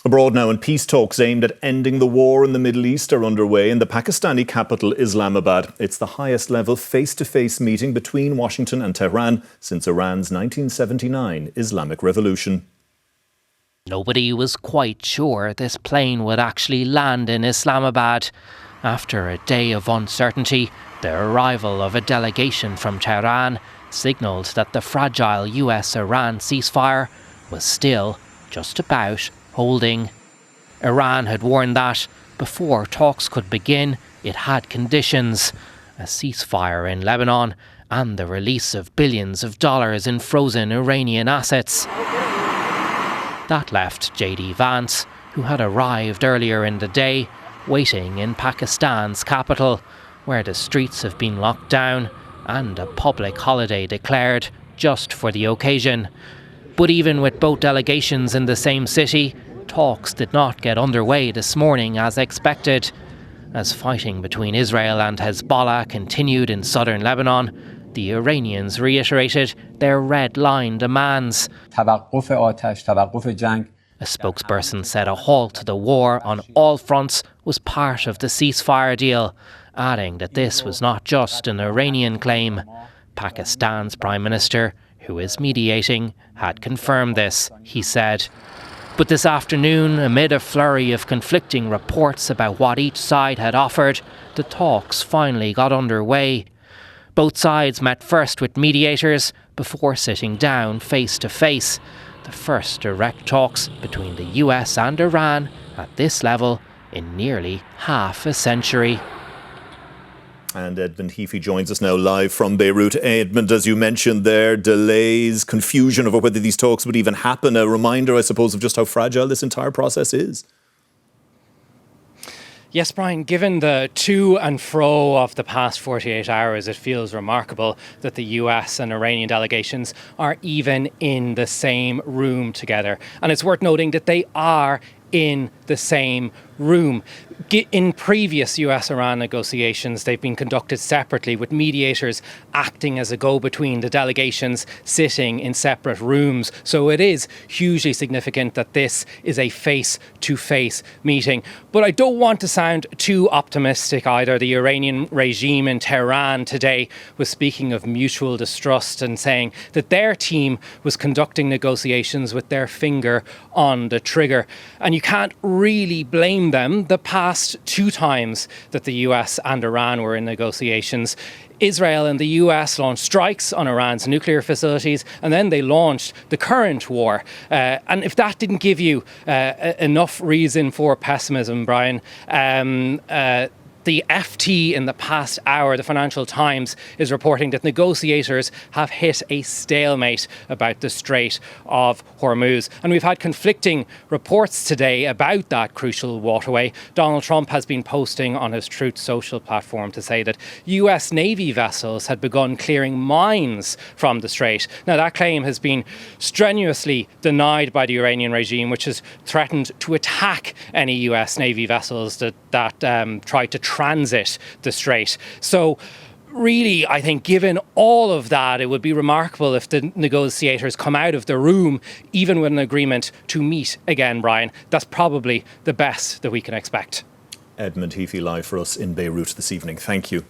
Abroad now, and peace talks aimed at ending the war in the Middle East are underway in the Pakistani capital, Islamabad. It's the highest level face-to-face meeting between Washington and Tehran since Iran's 1979 Islamic Revolution. Nobody was quite sure this plane would actually land in Islamabad. After a day of uncertainty, the arrival of a delegation from Tehran signalled that the fragile US-Iran ceasefire was still just about holding. Iran had warned that before talks could begin, it had conditions: a ceasefire in Lebanon and the release of billions of dollars in frozen Iranian assets. That left J.D. Vance, who had arrived earlier in the day, waiting in Pakistan's capital, where the streets have been locked down and a public holiday declared just for the occasion. But even with both delegations in the same city, talks did not get underway this morning as expected. As fighting between Israel and Hezbollah continued in southern Lebanon, the Iranians reiterated their red line demands. A spokesperson said a halt to the war on all fronts was part of the ceasefire deal, adding that this was not just an Iranian claim. Pakistan's Prime Minister, who is mediating, had confirmed this, he said. But this afternoon, amid a flurry of conflicting reports about what each side had offered, the talks finally got underway. Both sides met first with mediators before sitting down face to face. The first direct talks between the US and Iran at this level in nearly half a century. And Edmund Heafy joins us now live from Beirut. Edmund, as you mentioned there, delays, confusion over whether these talks would even happen. A reminder, I suppose, of just how fragile this entire process is. Yes, Brian, given the to and fro of the past 48 hours, it feels remarkable that the US and Iranian delegations are even in the same room together. And it's worth noting that they are in the same room. In previous US-Iran negotiations, they've been conducted separately, with mediators acting as a go-between, the delegations sitting in separate rooms. So it is hugely significant that this is a face-to-face meeting. But I don't want to sound too optimistic either. The Iranian regime in Tehran today was speaking of mutual distrust and saying that their team was conducting negotiations with their finger on the trigger. And you can't really blame them. The past two times that the US and Iran were in negotiations, Israel and the US launched strikes on Iran's nuclear facilities, and then they launched the current war. And if that didn't give you enough reason for pessimism, Brian, the FT in the past hour, the Financial Times, is reporting that negotiators have hit a stalemate about the Strait of Hormuz. And we've had conflicting reports today about that crucial waterway. Donald Trump has been posting on his Truth Social platform to say that US Navy vessels had begun clearing mines from the strait. Now, that claim has been strenuously denied by the Iranian regime, which has threatened to attack any US Navy vessels that try to transit the strait. So really, I think given all of that, it would be remarkable if the negotiators come out of the room even with an agreement to meet again, Brian. That's probably the best that we can expect. Edmund Heafy live for us in Beirut this evening. Thank you.